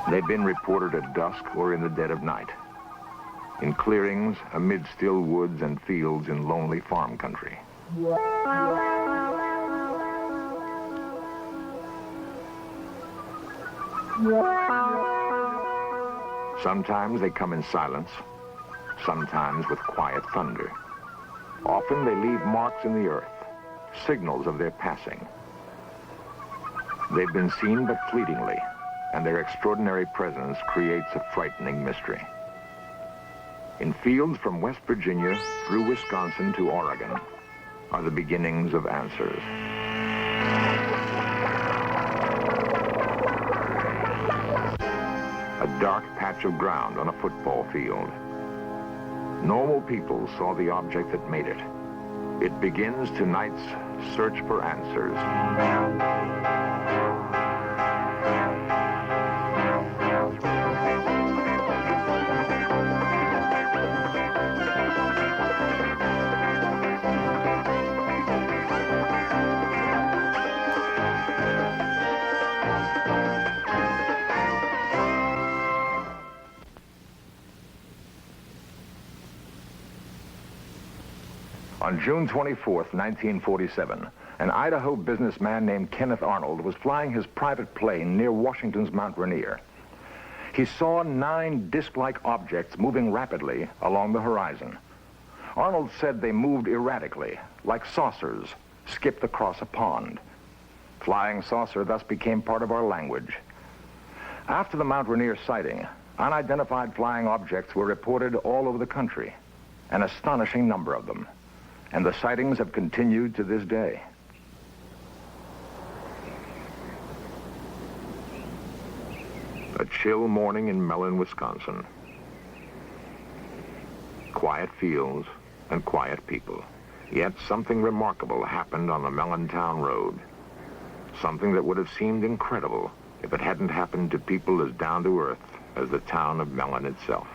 They've been reported at dusk or in the dead of night, in clearings, amid still woods and fields in lonely farm country. Sometimes they come in silence, sometimes with quiet thunder. Often they leave marks in the earth, signals of their passing. They've been seen but fleetingly, and their extraordinary presence creates a frightening mystery. In fields from West Virginia through Wisconsin to Oregon are the beginnings of answers. A dark patch of ground on a football field. Normal people saw the object that made it. It begins tonight's search for answers. On June 24th, 1947, an Idaho businessman named Kenneth Arnold was flying his private plane near Washington's Mount Rainier. He saw 9 disc-like objects moving rapidly along the horizon. Arnold said they moved erratically, like saucers skipped across a pond. Flying saucer thus became part of our language. After the Mount Rainier sighting, unidentified flying objects were reported all over the country, an astonishing number of them. And the sightings have continued to this day. A chill morning in Mellon, Wisconsin. Quiet fields and quiet people. Yet something remarkable happened on the Mellontown Road. Something that would have seemed incredible if it hadn't happened to people as down to earth as the town of Mellon itself.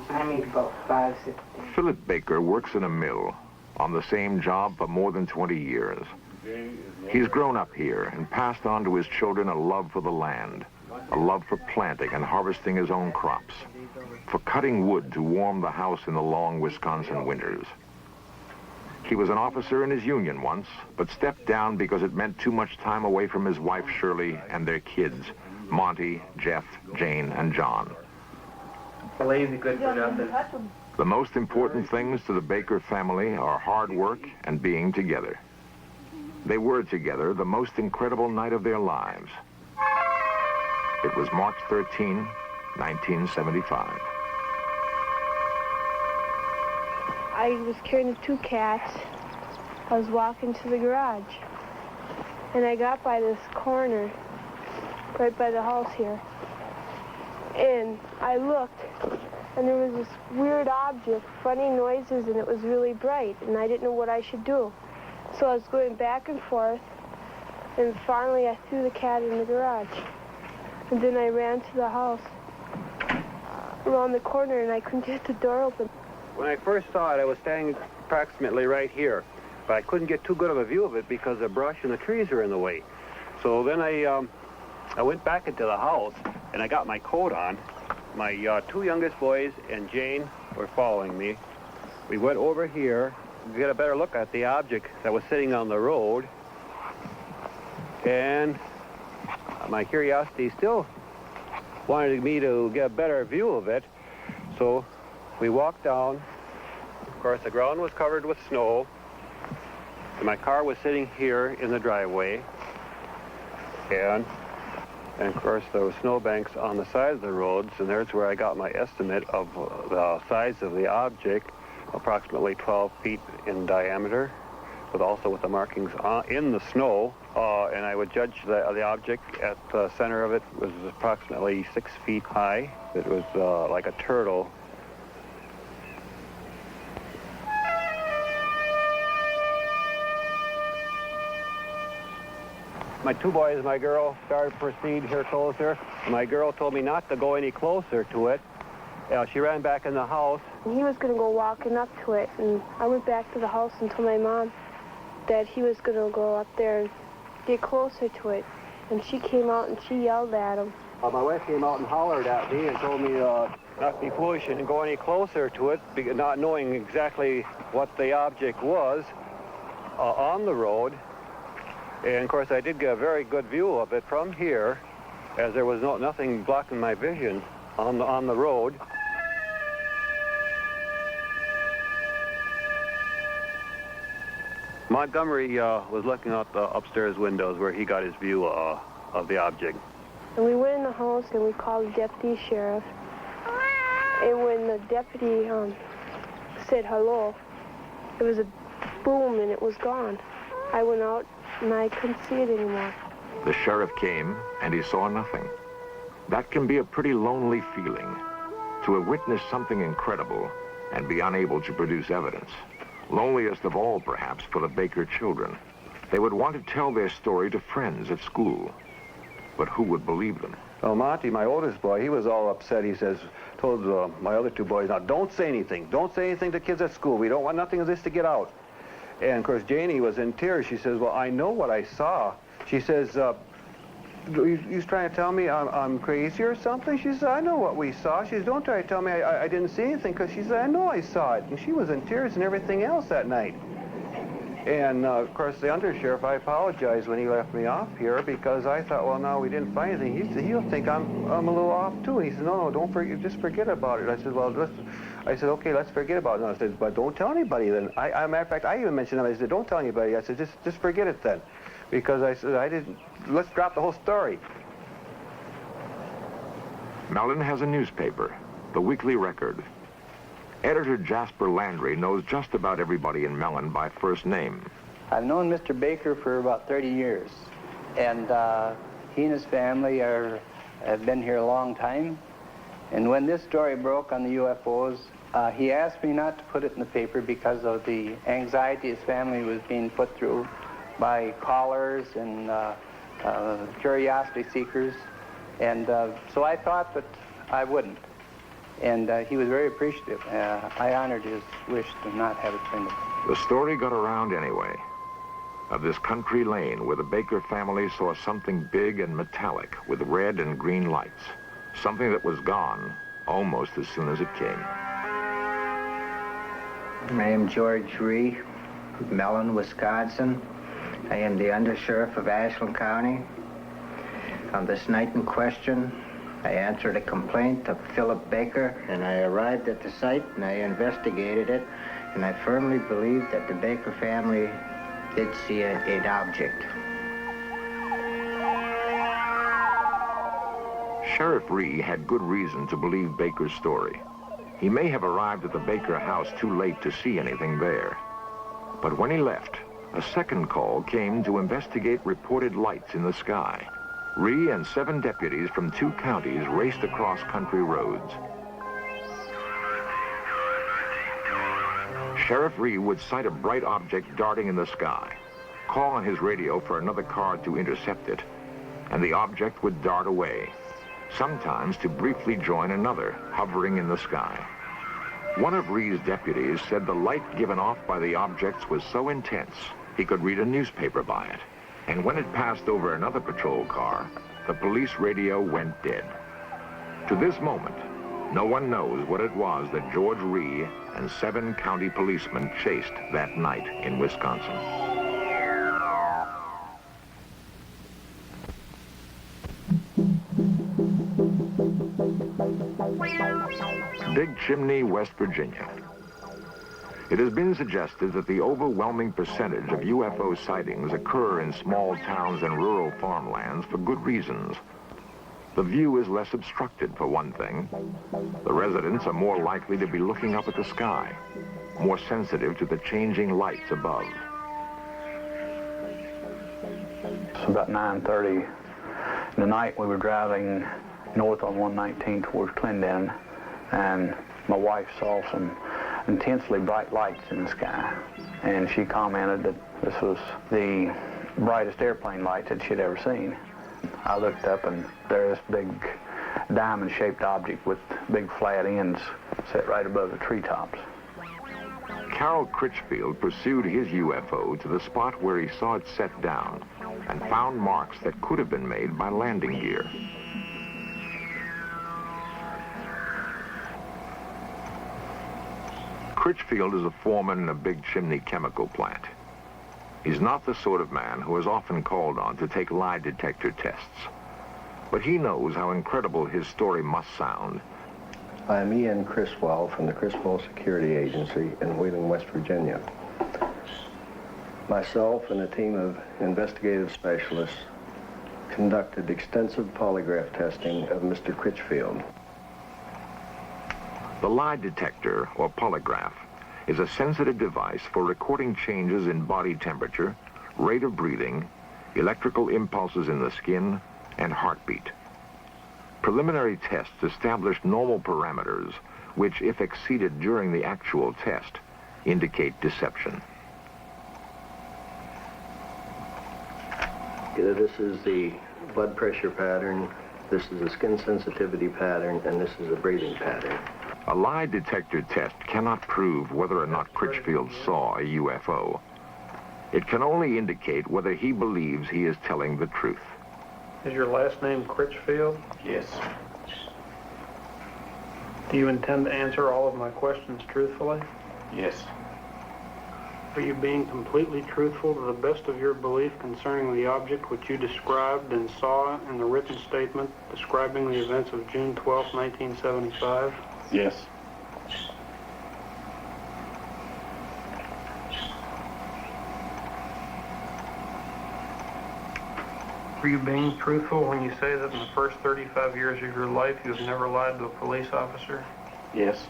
I need about 5, 6. Philip Baker works in a mill on the same job for more than 20 years. He's grown up here and passed on to his children a love for the land, a love for planting and harvesting his own crops, for cutting wood to warm the house in the long Wisconsin winters. He was an officer in his union once, but stepped down because it meant too much time away from his wife Shirley and their kids, Monty, Jeff, Jane, and John. Lazy, good for nothing. The most important things to the Baker family are hard work and being together. They were together the most incredible night of their lives. It was March 13, 1975. I was carrying the 2 cats. I was walking to the garage. And I got by this corner, right by the house here. And I looked, and there was this weird object, funny noises, and it was really bright, and I didn't know what I should do. So I was going back and forth, and finally I threw the cat in the garage. And then I ran to the house, around the corner, and I couldn't get the door open. When I first saw it, I was standing approximately right here, but I couldn't get too good of a view of it because the brush and the trees are in the way. So then I went back into the house, and I got my coat on. My 2 youngest boys and Jane were following me. We went over here to get a better look at the object that was sitting on the road. And my curiosity still wanted me to get a better view of it. So we walked down. Of course, the ground was covered with snow. And my car was sitting here in the driveway. And of course, there were snowbanks on the side of the roads, and there's where I got my estimate of the size of the object, approximately 12 feet in diameter, but also with the markings in the snow. And I would judge the object at the center of it was approximately 6 feet high. It was like a turtle. my two boys and my girl started to proceed here closer. My girl told me not to go any closer to it. She ran back in the house. He was going to go walking up to it, and I went back to the house and told my mom that he was going to go up there and get closer to it. And she came out and she yelled at him. My wife came out and hollered at me and told me not to be foolish and go any closer to it, not knowing exactly what the object was on the road. And of course I did get a very good view of it from here, as there was nothing blocking my vision on the road. Montgomery was looking out the upstairs windows where he got his view of the object. And we went in the house and we called the deputy sheriff. And when the deputy said hello, it was a boom and it was gone. I went out and I couldn't see it anymore. The sheriff came and he saw nothing. That can be a pretty lonely feeling, to have witnessed something incredible and be unable to produce evidence. Loneliest of all, perhaps, for the Baker children. They would want to tell their story to friends at school, but who would believe them? Well, Monty, my oldest boy, he was all upset. He told my other two boys, now don't say anything. Don't say anything to kids at school. We don't want nothing of this to get out. And of course, Janie was in tears. She says, well, I know what I saw. She says, you trying to tell me I'm crazy or something? She said, I know what we saw. She says, don't try to tell me I didn't see anything, because she said, I know I saw it. And she was in tears and everything else that night. And of course, the undersheriff, I apologized when he left me off here, because I thought, well, no, we didn't find anything. He'll think I'm a little off too. And he said, no, don't forget, just forget about it. I said, well, okay, let's forget about it. And I said, but don't tell anybody then. Matter of fact, I even mentioned him. I said, don't tell anybody. I said, just forget it then. Because I said, let's drop the whole story. Mellon has a newspaper, the Weekly Record. Editor Jasper Landry knows just about everybody in Mellon by first name. I've known Mr. Baker for about 30 years, and he and his family have been here a long time. And when this story broke on the UFOs, he asked me not to put it in the paper because of the anxiety his family was being put through by callers and curiosity seekers. And so I thought that I wouldn't. And he was very appreciative. I honored his wish to not have it printed. The story got around anyway, of this country lane where the Baker family saw something big and metallic with red and green lights, something that was gone almost as soon as it came. I am George Ree, Mellon, Wisconsin. I am the undersheriff of Ashland County. On this night in question, I answered a complaint of Philip Baker, and I arrived at the site and I investigated it, and I firmly believe that the Baker family did see an object. Sheriff Ree had good reason to believe Baker's story. He may have arrived at the Baker house too late to see anything there. But when he left, a second call came to investigate reported lights in the sky. Ree and 7 deputies from 2 counties raced across country roads. Sheriff Ree would sight a bright object darting in the sky, call on his radio for another car to intercept it, and the object would dart away, sometimes to briefly join another hovering in the sky. One of Ree's deputies said the light given off by the objects was so intense he could read a newspaper by it. And when it passed over another patrol car, the police radio went dead. To this moment, no one knows what it was that George Ree and 7 county policemen chased that night in Wisconsin. Big Chimney, West Virginia. It has been suggested that the overwhelming percentage of UFO sightings occur in small towns and rural farmlands for good reasons. The view is less obstructed, for one thing. The residents are more likely to be looking up at the sky, more sensitive to the changing lights above. It's about 9:30 in the night. We were driving north on 119 towards Clendon, and my wife saw some intensely bright lights in the sky, and she commented that this was the brightest airplane lights that she'd ever seen. I looked up and there's this big diamond-shaped object with big flat ends set right above the treetops. Carol Critchfield pursued his UFO to the spot where he saw it set down and found marks that could have been made by landing gear. Critchfield is a foreman in a big chimney chemical plant. He's not the sort of man who is often called on to take lie detector tests. But he knows how incredible his story must sound. I'm Ian Criswell from the Criswell Security Agency in Wheeling, West Virginia. Myself and a team of investigative specialists conducted extensive polygraph testing of Mr. Critchfield. The lie detector, or polygraph, is a sensitive device for recording changes in body temperature, rate of breathing, electrical impulses in the skin, and heartbeat. Preliminary tests established normal parameters, which, if exceeded during the actual test, indicate deception. This is the blood pressure pattern, this is a skin sensitivity pattern, and this is a breathing pattern. A lie detector test cannot prove whether or not Critchfield saw a UFO. It can only indicate whether he believes he is telling the truth. Is your last name Critchfield? Yes. Do you intend to answer all of my questions truthfully? Yes. Are you being completely truthful to the best of your belief concerning the object which you described and saw in the written statement describing the events of June 12, 1975? Yes. Are you being truthful when you say that in the first 35 years of your life you have never lied to a police officer? Yes.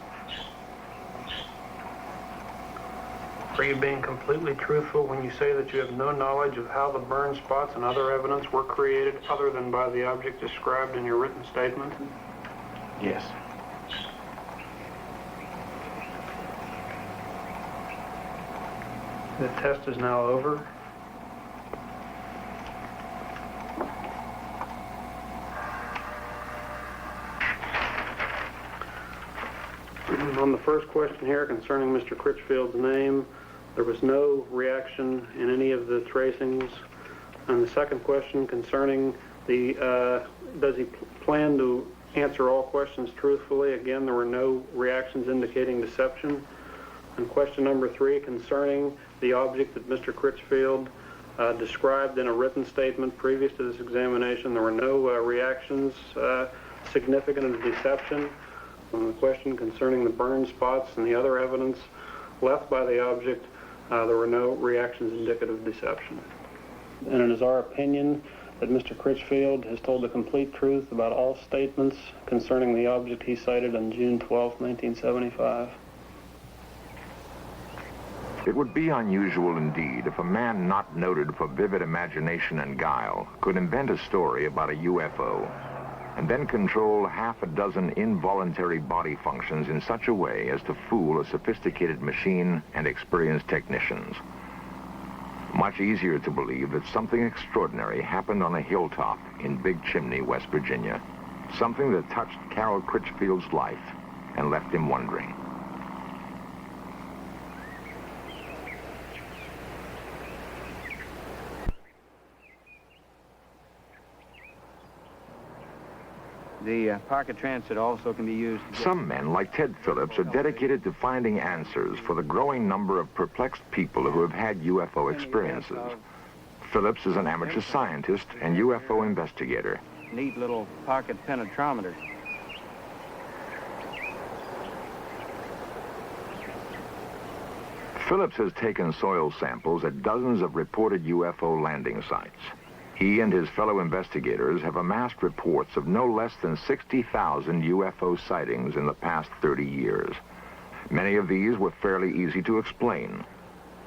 Are you being completely truthful when you say that you have no knowledge of how the burn spots and other evidence were created other than by the object described in your written statement? Yes. The test is now over. On the first question here concerning Mr. Critchfield's name, there was no reaction in any of the tracings. And the second question concerning the, does he plan to answer all questions truthfully? Again, there were no reactions indicating deception. And question number 3 concerning the object that Mr. Critchfield described in a written statement previous to this examination, there were no reactions significant of deception. On the question concerning the burn spots and the other evidence left by the object, there were no reactions indicative of deception. And it is our opinion that Mr. Critchfield has told the complete truth about all statements concerning the object he cited on June 12, 1975. It would be unusual indeed if a man not noted for vivid imagination and guile could invent a story about a UFO and then control half a dozen involuntary body functions in such a way as to fool a sophisticated machine and experienced technicians. Much easier to believe that something extraordinary happened on a hilltop in Big Chimney, West Virginia. Something that touched Carol Critchfield's life and left him wondering. The pocket transit also can be used. Some men, like Ted Phillips, are dedicated to finding answers for the growing number of perplexed people who have had UFO experiences. Phillips is an amateur scientist and UFO investigator. Neat little pocket penetrometer. Phillips has taken soil samples at dozens of reported UFO landing sites. He and his fellow investigators have amassed reports of no less than 60,000 UFO sightings in the past 30 years. Many of these were fairly easy to explain.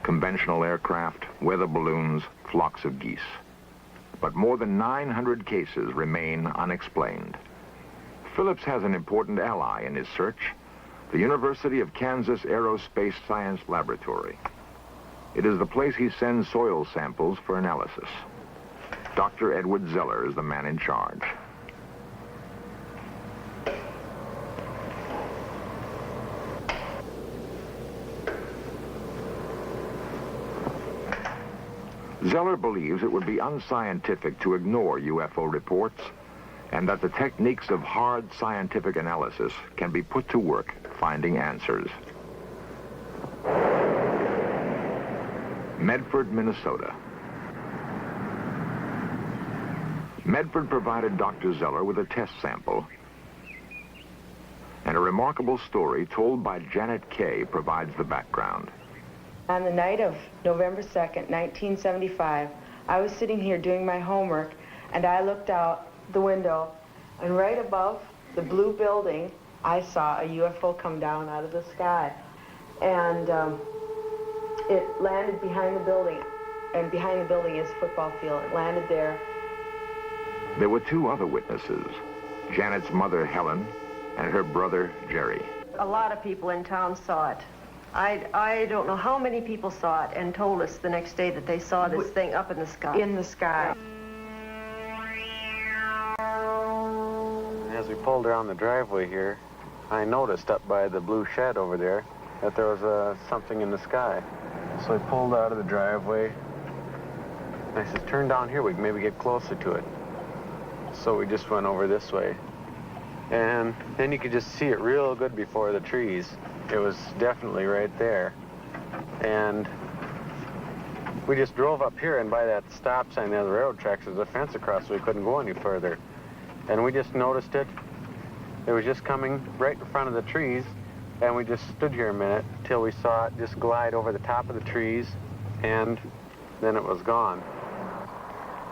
Conventional aircraft, weather balloons, flocks of geese. But more than 900 cases remain unexplained. Phillips has an important ally in his search, the University of Kansas Aerospace Science Laboratory. It is the place he sends soil samples for analysis. Dr. Edward Zeller is the man in charge. Zeller believes it would be unscientific to ignore UFO reports, and that the techniques of hard scientific analysis can be put to work finding answers. Medford, Minnesota. Medford provided Dr. Zeller with a test sample, and a remarkable story told by Janet Kay provides the background. On the night of November 2nd, 1975, I was sitting here doing my homework, and I looked out the window, and right above the blue building, I saw a UFO come down out of the sky. And it landed behind the building, and behind the building is a football field. It landed there. There were two other witnesses, Janet's mother, Helen, and her brother, Jerry. A lot of people in town saw it. I don't know how many people saw it and told us the next day that they saw this thing up in the sky. In the sky. As we pulled around the driveway here, I noticed up by the blue shed over there that there was something in the sky. So I pulled out of the driveway, and I said, turn down here, we can maybe get closer to it. So we just went over this way. And then you could just see it real good before the trees. It was definitely right there. And we just drove up here, and by that stop sign there, the railroad tracks, there's a fence across, so we couldn't go any further. And we just noticed it. It was just coming right in front of the trees, and we just stood here a minute till we saw it just glide over the top of the trees, and then it was gone.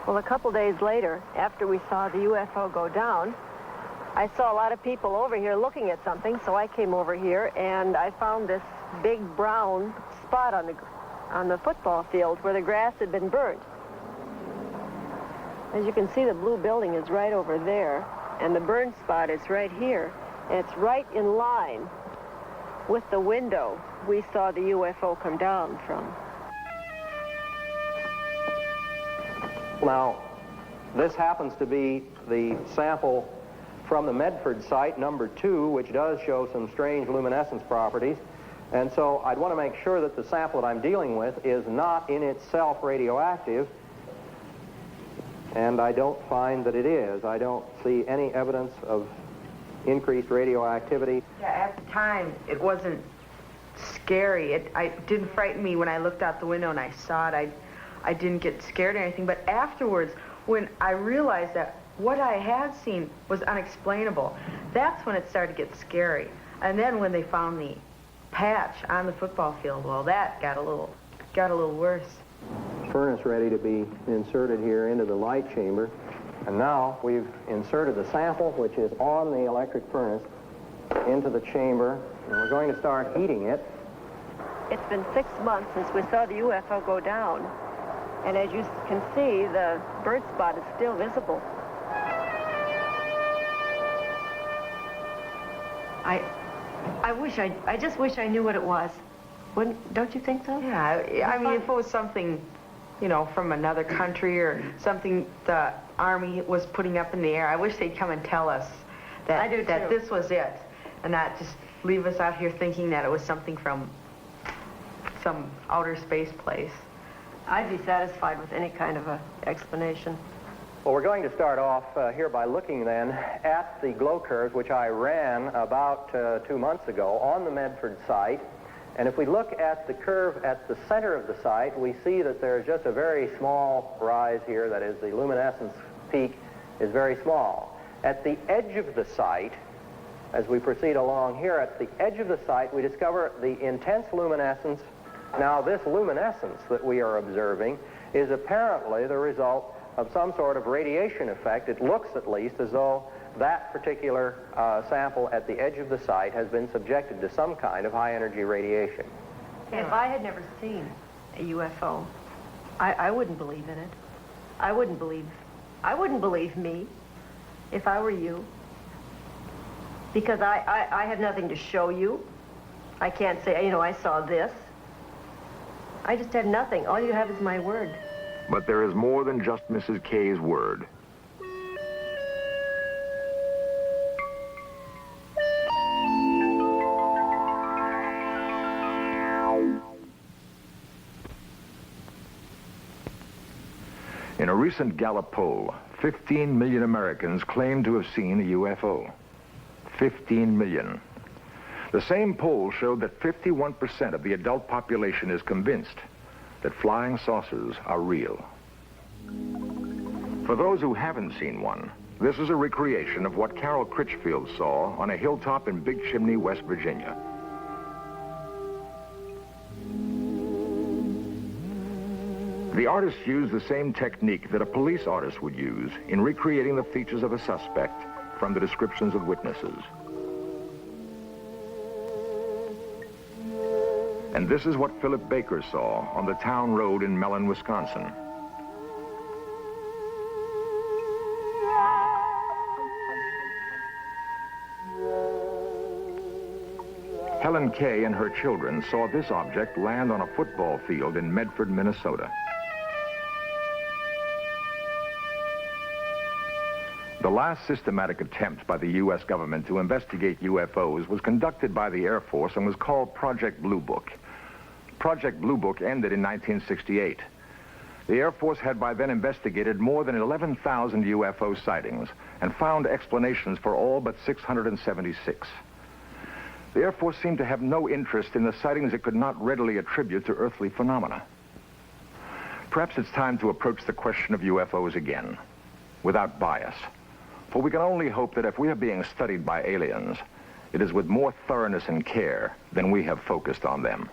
Well, a couple days later, after we saw the UFO go down, I saw a lot of people over here looking at something, so I came over here and I found this big brown spot on the football field where the grass had been burnt. As you can see, the blue building is right over there, and the burn spot is right here. And it's right in line with the window we saw the UFO come down from. Now, this happens to be the sample from the Medford site, number 2, which does show some strange luminescence properties. And so I'd want to make sure that the sample that I'm dealing with is not in itself radioactive. And I don't find that it is. I don't see any evidence of increased radioactivity. Yeah, at the time, it wasn't scary. It didn't frighten me when I looked out the window and I saw it. I didn't get scared or anything. But afterwards, when I realized that what I had seen was unexplainable, that's when it started to get scary. And then when they found the patch on the football field, well, that got a little worse. Furnace ready to be inserted here into the light chamber. And now we've inserted the sample, which is on the electric furnace, into the chamber, and we're going to start heating it. It's been 6 months since we saw the UFO go down, and as you can see, the burnt spot is still visible. I just wish I knew what it was. Don't you think so? Yeah, I mean, if it was something, you know, from another country or something the Army was putting up in the air, I wish they'd come and tell us that, that this was it, and not just leave us out here thinking that it was something from some outer space place. I'd be satisfied with any kind of a explanation. Well, we're going to start off here by looking then at the glow curves, which I ran about 2 months ago on the Medford site. And if we look at the curve at the center of the site, we see that there's just a very small rise here. That is, the luminescence peak is very small. At the edge of the site, as we proceed along here, at the edge of the site, we discover the intense luminescence. Now, this luminescence that we are observing is apparently the result of some sort of radiation effect. It looks, at least, as though that particular sample at the edge of the site has been subjected to some kind of high-energy radiation. If I had never seen a UFO, I wouldn't believe in it. I wouldn't believe me if I were you. Because I have nothing to show you. I can't say, you know, I saw this. I just had nothing. All you have is my word. But there is more than just Mrs. K's word. In a recent Gallup poll, 15 million Americans claim to have seen a UFO. 15 million. The same poll showed that 51% of the adult population is convinced that flying saucers are real. For those who haven't seen one, this is a recreation of what Carol Critchfield saw on a hilltop in Big Chimney, West Virginia. The artist used the same technique that a police artist would use in recreating the features of a suspect from the descriptions of witnesses. And this is what Philip Baker saw on the town road in Mellon, Wisconsin. Helen Kay and her children saw this object land on a football field in Medford, Minnesota. The last systematic attempt by the U.S. government to investigate UFOs was conducted by the Air Force and was called Project Blue Book. Project Blue Book ended in 1968. The Air Force had by then investigated more than 11,000 UFO sightings and found explanations for all but 676. The Air Force seemed to have no interest in the sightings it could not readily attribute to earthly phenomena. Perhaps it's time to approach the question of UFOs again, without bias. For we can only hope that if we are being studied by aliens, it is with more thoroughness and care than we have focused on them.